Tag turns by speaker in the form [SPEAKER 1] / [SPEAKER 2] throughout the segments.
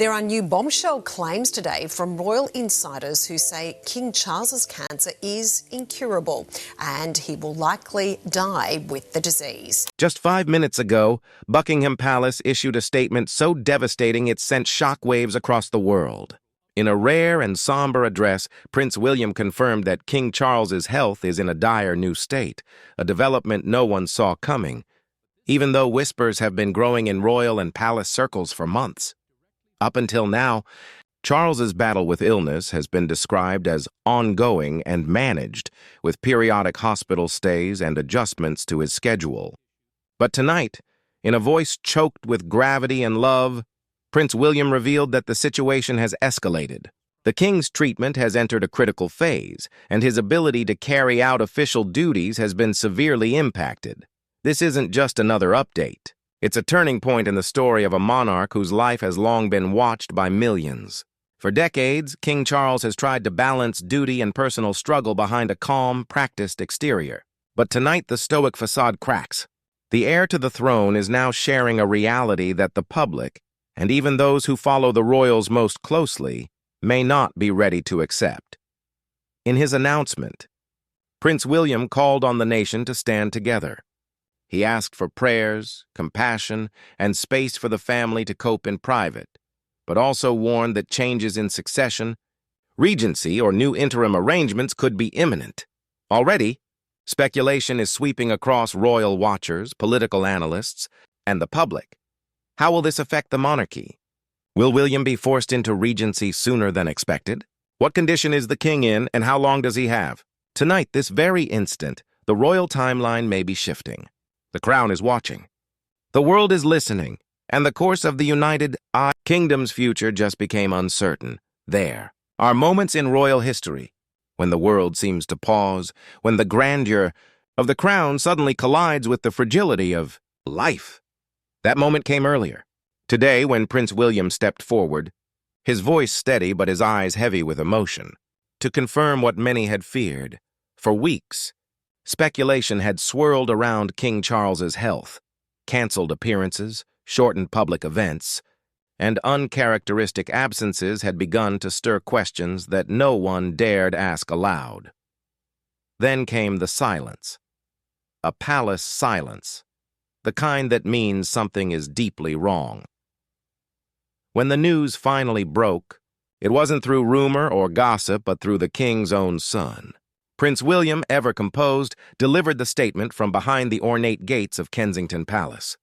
[SPEAKER 1] There are new bombshell claims today from royal insiders who say King Charles's cancer is incurable and he will likely die with the disease.
[SPEAKER 2] Just 5 minutes ago, Buckingham Palace issued a statement so devastating it sent shockwaves across the world. In a rare and somber address, Prince William confirmed that King Charles's health is in a dire new state, a development no one saw coming, even though whispers have been growing in royal and palace circles for months. Up until now, Charles's battle with illness has been described as ongoing and managed, with periodic hospital stays and adjustments to his schedule. But tonight, in a voice choked with gravity and love, Prince William revealed that the situation has escalated. The king's treatment has entered a critical phase, and his ability to carry out official duties has been severely impacted. This isn't just another update. It's a turning point in the story of a monarch whose life has long been watched by millions. For decades, King Charles has tried to balance duty and personal struggle behind a calm, practiced exterior. But tonight the stoic facade cracks. The heir to the throne is now sharing a reality that the public, and even those who follow the royals most closely, may not be ready to accept. In his announcement, Prince William called on the nation to stand together. He asked for prayers, compassion, and space for the family to cope in private, but also warned that changes in succession, regency, or new interim arrangements could be imminent. Already, speculation is sweeping across royal watchers, political analysts, and the public. How will this affect the monarchy? Will William be forced into regency sooner than expected? What condition is the king in, and how long does he have? Tonight, this very instant, the royal timeline may be shifting. The crown is watching. The world is listening, and the course of the United Kingdom's future just became uncertain. There are moments in royal history when the world seems to pause, when the grandeur of the crown suddenly collides with the fragility of life. That moment came earlier. Today, when Prince William stepped forward, his voice steady but his eyes heavy with emotion, to confirm what many had feared. For weeks, speculation had swirled around King Charles's health, canceled appearances, shortened public events, and uncharacteristic absences had begun to stir questions that no one dared ask aloud. Then came the silence. A palace silence, the kind that means something is deeply wrong. When the news finally broke, it wasn't through rumor or gossip, but through the king's own son. Prince William, ever composed, delivered the statement from behind the ornate gates of Kensington Palace.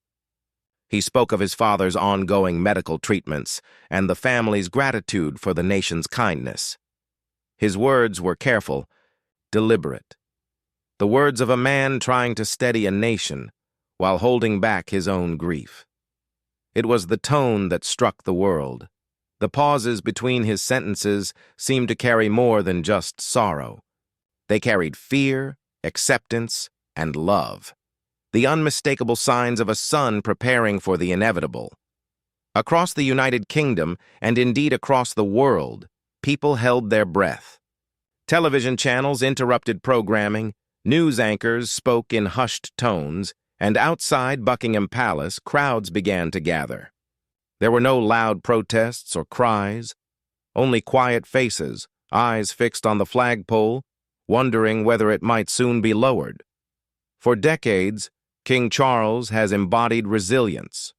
[SPEAKER 2] He spoke of his father's ongoing medical treatments and the family's gratitude for the nation's kindness. His words were careful, deliberate. The words of a man trying to steady a nation while holding back his own grief. It was the tone that struck the world. The pauses between his sentences seemed to carry more than just sorrow. They carried fear, acceptance, and love, the unmistakable signs of a son preparing for the inevitable. Across the United Kingdom, and indeed across the world, people held their breath. Television channels interrupted programming, news anchors spoke in hushed tones, and outside Buckingham Palace, crowds began to gather. There were no loud protests or cries, only quiet faces, eyes fixed on the flagpole, wondering whether it might soon be lowered. For decades, King Charles has embodied resilience.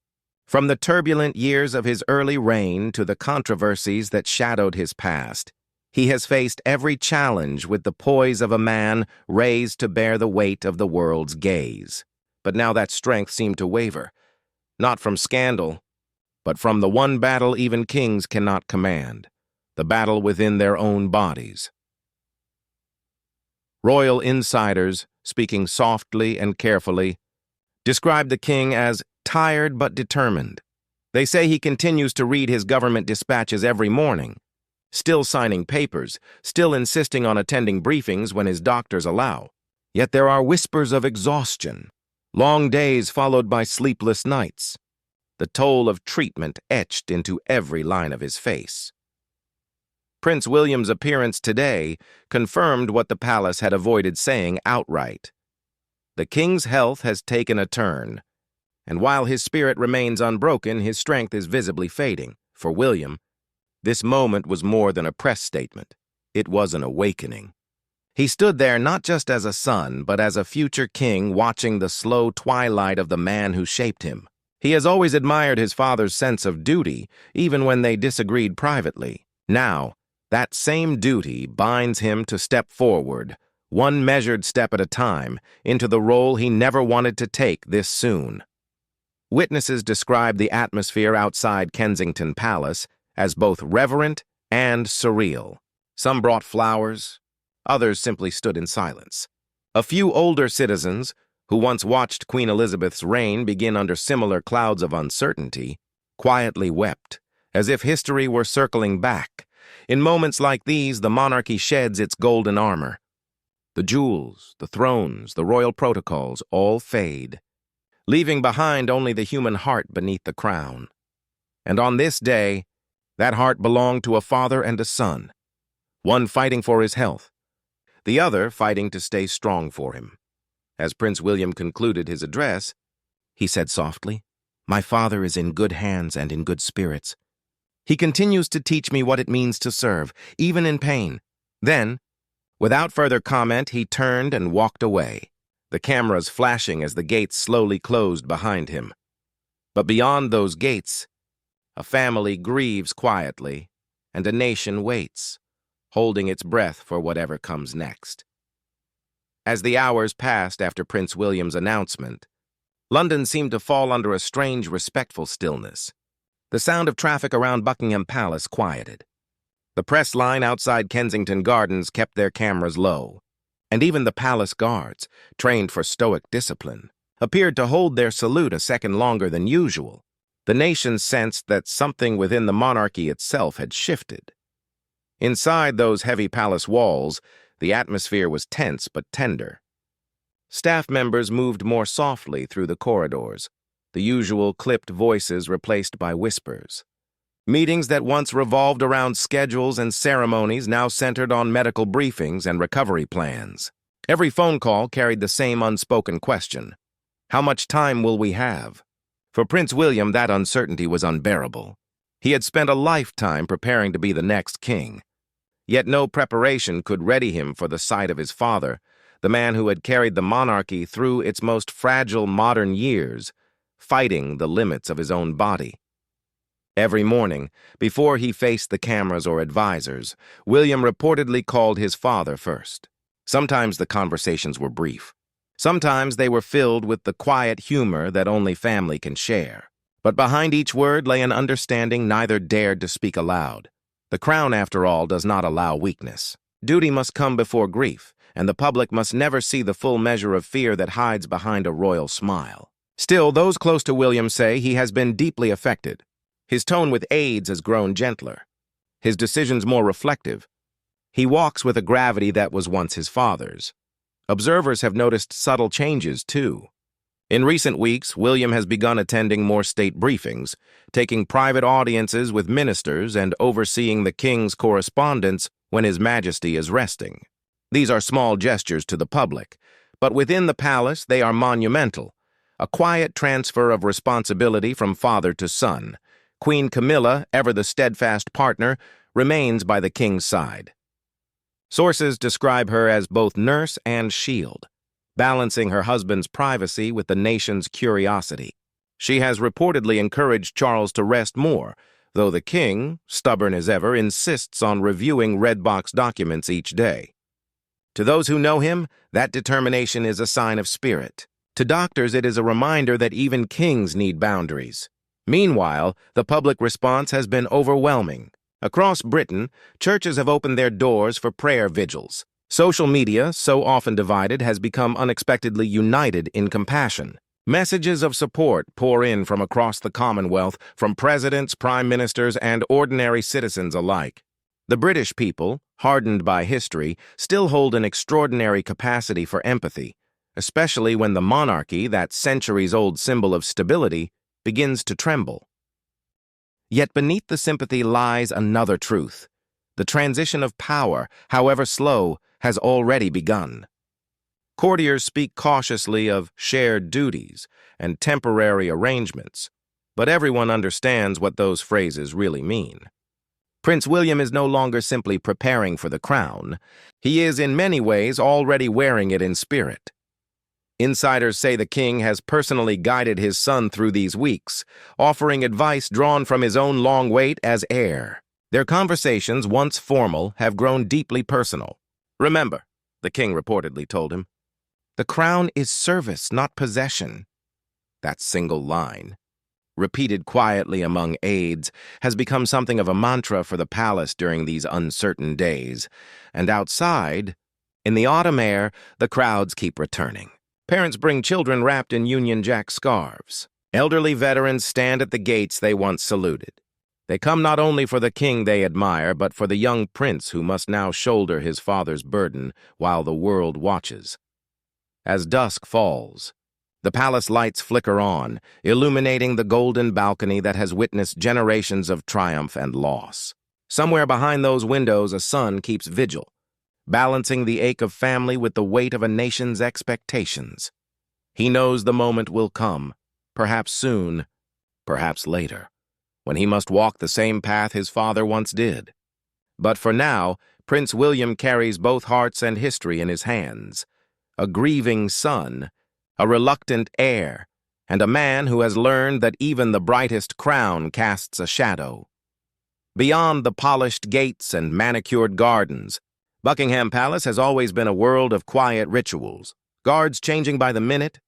[SPEAKER 2] From the turbulent years of his early reign to the controversies that shadowed his past, he has faced every challenge with the poise of a man raised to bear the weight of the world's gaze. But now that strength seemed to waver, not from scandal, but from the one battle even kings cannot command, the battle within their own bodies. Royal insiders, speaking softly and carefully, described the king as tired but determined. They say he continues to read his government dispatches every morning, still signing papers, still insisting on attending briefings when his doctors allow. Yet there are whispers of exhaustion, long days followed by sleepless nights, the toll of treatment etched into every line of his face. Prince William's appearance today confirmed what the palace had avoided saying outright. The king's health has taken a turn, and while his spirit remains unbroken, his strength is visibly fading. For William, this moment was more than a press statement. It was an awakening. He stood there not just as a son, but as a future king watching the slow twilight of the man who shaped him. He has always admired his father's sense of duty, even when they disagreed privately. Now, that same duty binds him to step forward, one measured step at a time, into the role he never wanted to take this soon. Witnesses described the atmosphere outside Kensington Palace as both reverent and surreal. Some brought flowers, others simply stood in silence. A few older citizens, who once watched Queen Elizabeth's reign begin under similar clouds of uncertainty, quietly wept, as if history were circling back. In moments like these, the monarchy sheds its golden armor. The jewels, the thrones, the royal protocols all fade, leaving behind only the human heart beneath the crown. And on this day, that heart belonged to a father and a son, one fighting for his health, the other fighting to stay strong for him. As Prince William concluded his address, he said softly, "My father is in good hands and in good spirits. He continues to teach me what it means to serve, even in pain." Then, without further comment, he turned and walked away, the cameras flashing as the gates slowly closed behind him. But beyond those gates, a family grieves quietly, and a nation waits, holding its breath for whatever comes next. As the hours passed after Prince William's announcement, London seemed to fall under a strange, respectful stillness. The sound of traffic around Buckingham Palace quieted. The press line outside Kensington Gardens kept their cameras low, and even the palace guards, trained for stoic discipline, appeared to hold their salute a second longer than usual. The nation sensed that something within the monarchy itself had shifted. Inside those heavy palace walls, the atmosphere was tense but tender. Staff members moved more softly through the corridors, the usual clipped voices replaced by whispers. Meetings that once revolved around schedules and ceremonies now centered on medical briefings and recovery plans. Every phone call carried the same unspoken question: how much time will we have? For Prince William, that uncertainty was unbearable. He had spent a lifetime preparing to be the next king. Yet no preparation could ready him for the sight of his father, the man who had carried the monarchy through its most fragile modern years, fighting the limits of his own body. Every morning, before he faced the cameras or advisors, William reportedly called his father first. Sometimes the conversations were brief. Sometimes they were filled with the quiet humor that only family can share. But behind each word lay an understanding neither dared to speak aloud. The crown, after all, does not allow weakness. Duty must come before grief, and the public must never see the full measure of fear that hides behind a royal smile. Still, those close to William say he has been deeply affected. His tone with aides has grown gentler, his decisions more reflective. He walks with a gravity that was once his father's. Observers have noticed subtle changes, too. In recent weeks, William has begun attending more state briefings, taking private audiences with ministers and overseeing the king's correspondence when His Majesty is resting. These are small gestures to the public, but within the palace they are monumental, a quiet transfer of responsibility from father to son. Queen Camilla, ever the steadfast partner, remains by the king's side. Sources describe her as both nurse and shield, balancing her husband's privacy with the nation's curiosity. She has reportedly encouraged Charles to rest more, though the king, stubborn as ever, insists on reviewing red box documents each day. To those who know him, that determination is a sign of spirit. To doctors, it is a reminder that even kings need boundaries. Meanwhile, the public response has been overwhelming. Across Britain, churches have opened their doors for prayer vigils. Social media, so often divided, has become unexpectedly united in compassion. Messages of support pour in from across the Commonwealth, from presidents, prime ministers, and ordinary citizens alike. The British people, hardened by history, still hold an extraordinary capacity for empathy, especially when the monarchy, that centuries-old symbol of stability, begins to tremble. Yet beneath the sympathy lies another truth. The transition of power, however slow, has already begun. Courtiers speak cautiously of shared duties and temporary arrangements, but everyone understands what those phrases really mean. Prince William is no longer simply preparing for the crown. He is, in many ways, already wearing it in spirit. Insiders say the king has personally guided his son through these weeks, offering advice drawn from his own long wait as heir. Their conversations, once formal, have grown deeply personal. "Remember," the king reportedly told him, "the crown is service, not possession." That single line, repeated quietly among aides, has become something of a mantra for the palace during these uncertain days. And outside, in the autumn air, the crowds keep returning. Parents bring children wrapped in Union Jack scarves. Elderly veterans stand at the gates they once saluted. They come not only for the king they admire, but for the young prince who must now shoulder his father's burden while the world watches. As dusk falls, the palace lights flicker on, illuminating the golden balcony that has witnessed generations of triumph and loss. Somewhere behind those windows, a son keeps vigil, balancing the ache of family with the weight of a nation's expectations. He knows the moment will come, perhaps soon, perhaps later, when he must walk the same path his father once did. But for now, Prince William carries both hearts and history in his hands. A grieving son, a reluctant heir, and a man who has learned that even the brightest crown casts a shadow. Beyond the polished gates and manicured gardens, Buckingham Palace has always been a world of quiet rituals, guards changing by the minute,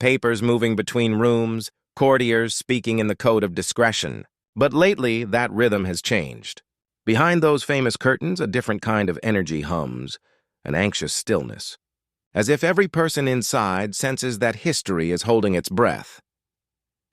[SPEAKER 2] papers moving between rooms, courtiers speaking in the code of discretion. But lately, that rhythm has changed. Behind those famous curtains, a different kind of energy hums, an anxious stillness, as if every person inside senses that history is holding its breath.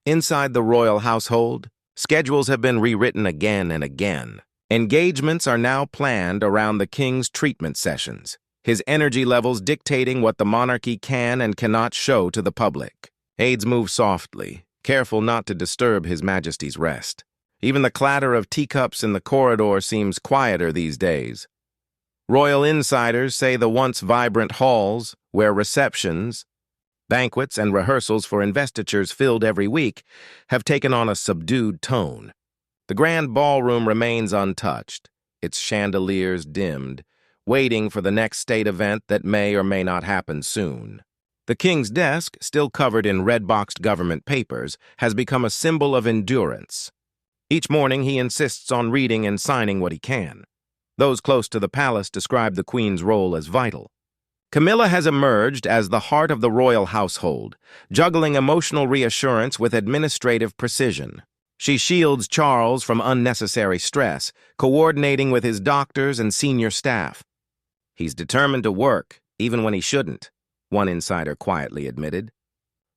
[SPEAKER 2] Inside the royal household, schedules have been rewritten again and again. Engagements are now planned around the king's treatment sessions, his energy levels dictating what the monarchy can and cannot show to the public. Aides move softly, careful not to disturb His Majesty's rest. Even the clatter of teacups in the corridor seems quieter these days. Royal insiders say the once vibrant halls, where receptions, banquets, and rehearsals for investitures filled every week, have taken on a subdued tone. The grand ballroom remains untouched, its chandeliers dimmed, waiting for the next state event that may or may not happen soon. The king's desk, still covered in red-boxed government papers, has become a symbol of endurance. Each morning he insists on reading and signing what he can. Those close to the palace describe the Queen's role as vital. Camilla has emerged as the heart of the royal household, juggling emotional reassurance with administrative precision. She shields Charles from unnecessary stress, coordinating with his doctors and senior staff. He's determined to work, even when he shouldn't, one insider quietly admitted.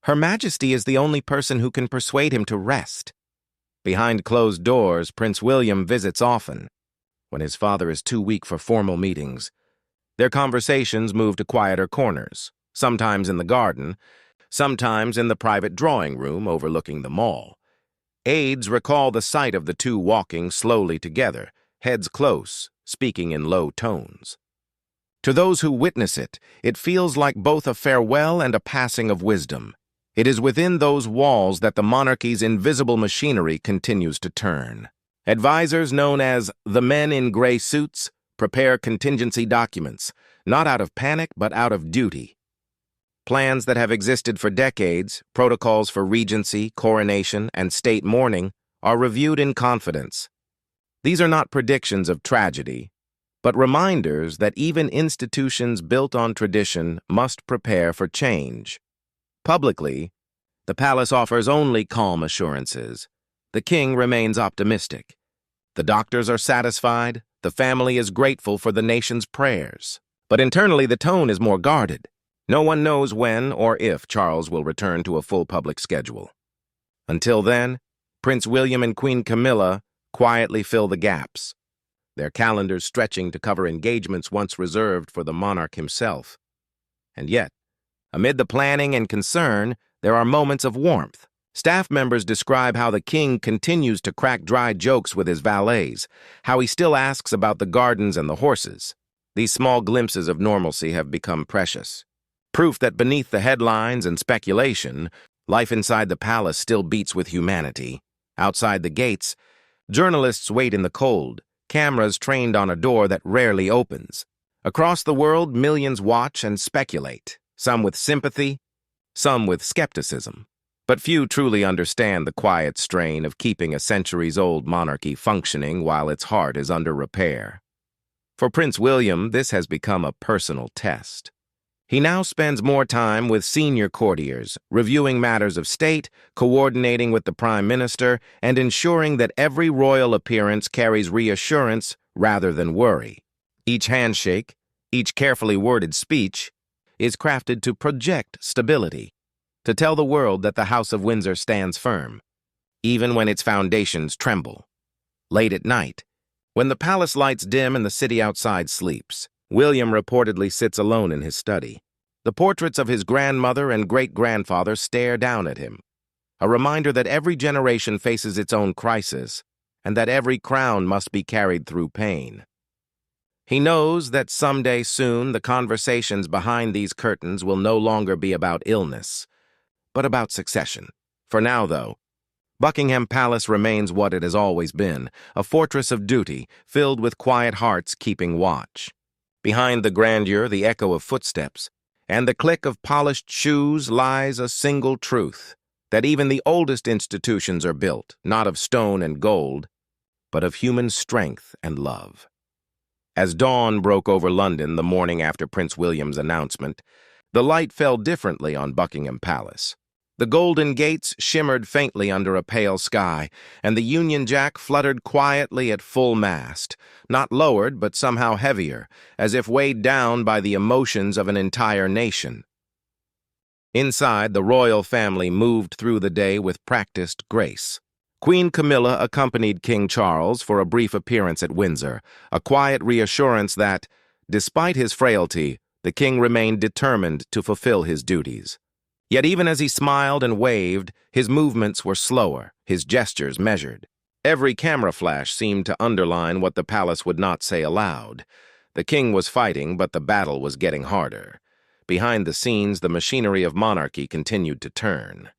[SPEAKER 2] Her Majesty is the only person who can persuade him to rest. Behind closed doors, Prince William visits often, when his father is too weak for formal meetings. Their conversations move to quieter corners, sometimes in the garden, sometimes in the private drawing room overlooking the mall. Aides recall the sight of the two walking slowly together, heads close, speaking in low tones. To those who witness it, it feels like both a farewell and a passing of wisdom. It is within those walls that the monarchy's invisible machinery continues to turn. Advisors known as the men in gray suits prepare contingency documents, not out of panic but out of duty. Plans that have existed for decades, protocols for regency, coronation, and state mourning, are reviewed in confidence. These are not predictions of tragedy, but reminders that even institutions built on tradition must prepare for change. Publicly, the palace offers only calm assurances. The king remains optimistic. The doctors are satisfied. The family is grateful for the nation's prayers. But internally, the tone is more guarded. No one knows when or if Charles will return to a full public schedule. Until then, Prince William and Queen Camilla quietly fill the gaps, their calendars stretching to cover engagements once reserved for the monarch himself. And yet, amid the planning and concern, there are moments of warmth. Staff members describe how the king continues to crack dry jokes with his valets, how he still asks about the gardens and the horses. These small glimpses of normalcy have become precious. Proof that beneath the headlines and speculation, Life inside the palace still beats with humanity. Outside the gates, journalists wait in the cold, cameras trained on a door that rarely opens. Across the world, millions watch and speculate, some with sympathy, some with skepticism. But few truly understand the quiet strain of keeping a centuries-old monarchy functioning while its heart is under repair. For Prince William, this has become a personal test. He now spends more time with senior courtiers, reviewing matters of state, coordinating with the Prime Minister, and ensuring that every royal appearance carries reassurance rather than worry. Each handshake, each carefully worded speech, is crafted to project stability, to tell the world that the House of Windsor stands firm, even when its foundations tremble. Late at night, when the palace lights dim and the city outside sleeps, William reportedly sits alone in his study. The portraits of his grandmother and great-grandfather stare down at him, a reminder that every generation faces its own crisis, and that every crown must be carried through pain. He knows that someday soon the conversations behind these curtains will no longer be about illness, but about succession. For now, though, Buckingham Palace remains what it has always been, a fortress of duty filled with quiet hearts keeping watch. Behind the grandeur, the echo of footsteps, and the click of polished shoes lies a single truth, that even the oldest institutions are built, not of stone and gold, but of human strength and love. As dawn broke over London the morning after Prince William's announcement, the light fell differently on Buckingham Palace. The golden gates shimmered faintly under a pale sky, and the Union Jack fluttered quietly at full mast, not lowered but somehow heavier, as if weighed down by the emotions of an entire nation. Inside, the royal family moved through the day with practiced grace. Queen Camilla accompanied King Charles for a brief appearance at Windsor, a quiet reassurance that, despite his frailty, the king remained determined to fulfill his duties. Yet even as he smiled and waved, his movements were slower, his gestures measured. Every camera flash seemed to underline what the palace would not say aloud. The king was fighting, but the battle was getting harder. Behind the scenes, the machinery of monarchy continued to turn.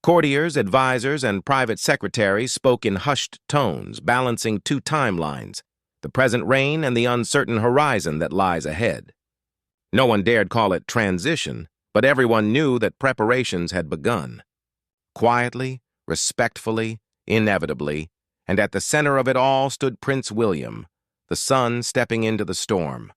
[SPEAKER 2] Courtiers, advisors, and private secretaries spoke in hushed tones, balancing two timelines, the present reign and the uncertain horizon that lies ahead. No one dared call it transition, but everyone knew that preparations had begun. Quietly, respectfully, inevitably, and at the center of it all stood Prince William, the sun stepping into the storm.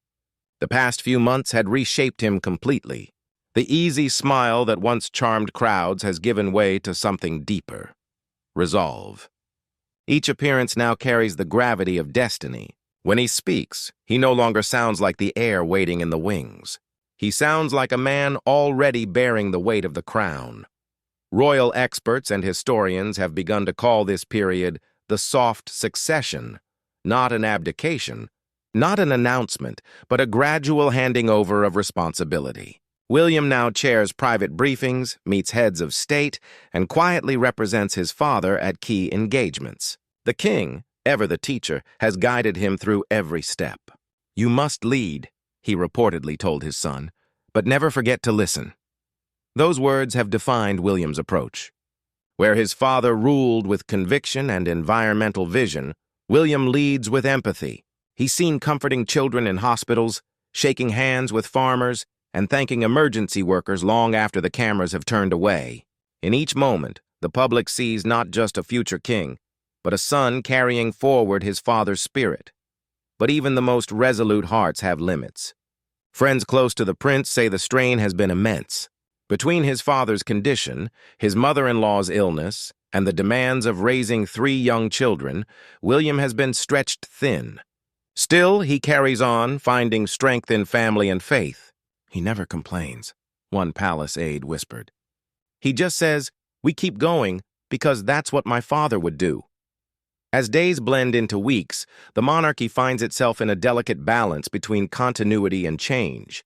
[SPEAKER 2] The past few months had reshaped him completely. The easy smile that once charmed crowds has given way to something deeper: resolve. Each appearance now carries the gravity of destiny. When he speaks, he no longer sounds like the air waiting in the wings. He sounds like a man already bearing the weight of the crown. Royal experts and historians have begun to call this period the soft succession, not an abdication, not an announcement, but a gradual handing over of responsibility. William now chairs private briefings, meets heads of state, and quietly represents his father at key engagements. The king, ever the teacher, has guided him through every step. "You must lead," he reportedly told his son, "but never forget to listen." Those words have defined William's approach. Where his father ruled with conviction and environmental vision, William leads with empathy. He's seen comforting children in hospitals, shaking hands with farmers, and thanking emergency workers long after the cameras have turned away. In each moment, the public sees not just a future king, but a son carrying forward his father's spirit. But even the most resolute hearts have limits. Friends close to the prince say the strain has been immense. Between his father's condition, his mother-in-law's illness, and the demands of raising 3 young children, William has been stretched thin. Still, he carries on, finding strength in family and faith. "He never complains," one palace aide whispered. "He just says, 'We keep going because that's what my father would do.'" As days blend into weeks, the monarchy finds itself in a delicate balance between continuity and change.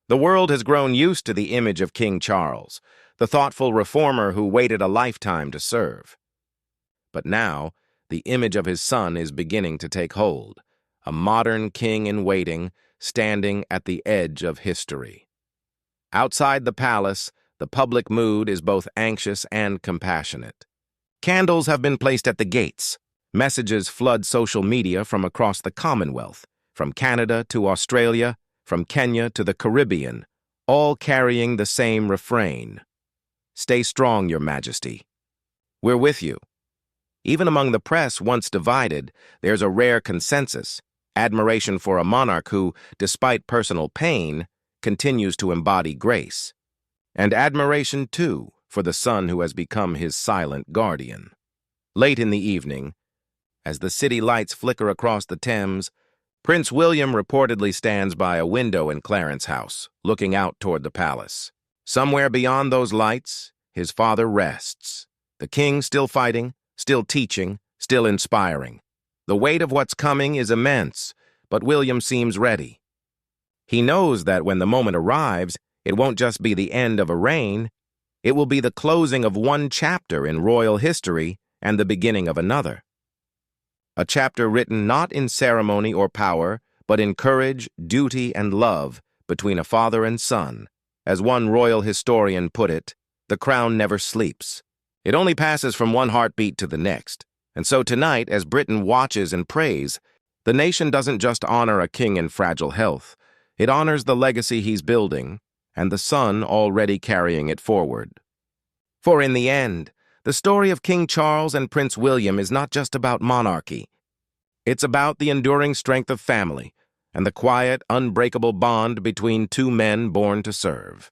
[SPEAKER 2] The world has grown used to the image of King Charles, the thoughtful reformer who waited a lifetime to serve. But now, the image of his son is beginning to take hold, a modern king in waiting, standing at the edge of history. Outside the palace, the public mood is both anxious and compassionate. Candles have been placed at the gates. Messages flood social media from across the Commonwealth, from Canada to Australia, from Kenya to the Caribbean, all carrying the same refrain. Stay strong, Your Majesty. We're with you. Even among the press, once divided, there's a rare consensus, admiration for a monarch who, despite personal pain, continues to embody grace. And admiration, too, for the son who has become his silent guardian. Late in the evening, as the city lights flicker across the Thames, Prince William reportedly stands by a window in Clarence House, looking out toward the palace. Somewhere beyond those lights, his father rests. The king still fighting, still teaching, still inspiring. The weight of what's coming is immense, but William seems ready. He knows that when the moment arrives, it won't just be the end of a reign, it will be the closing of one chapter in royal history and the beginning of another. A chapter written not in ceremony or power, but in courage, duty, and love between a father and son. As one royal historian put it, the crown never sleeps. It only passes from one heartbeat to the next. And so tonight, as Britain watches and prays, the nation doesn't just honor a king in fragile health. It honors the legacy he's building and the son already carrying it forward. For in the end, the story of King Charles and Prince William is not just about monarchy. It's about the enduring strength of family and the quiet, unbreakable bond between two men born to serve.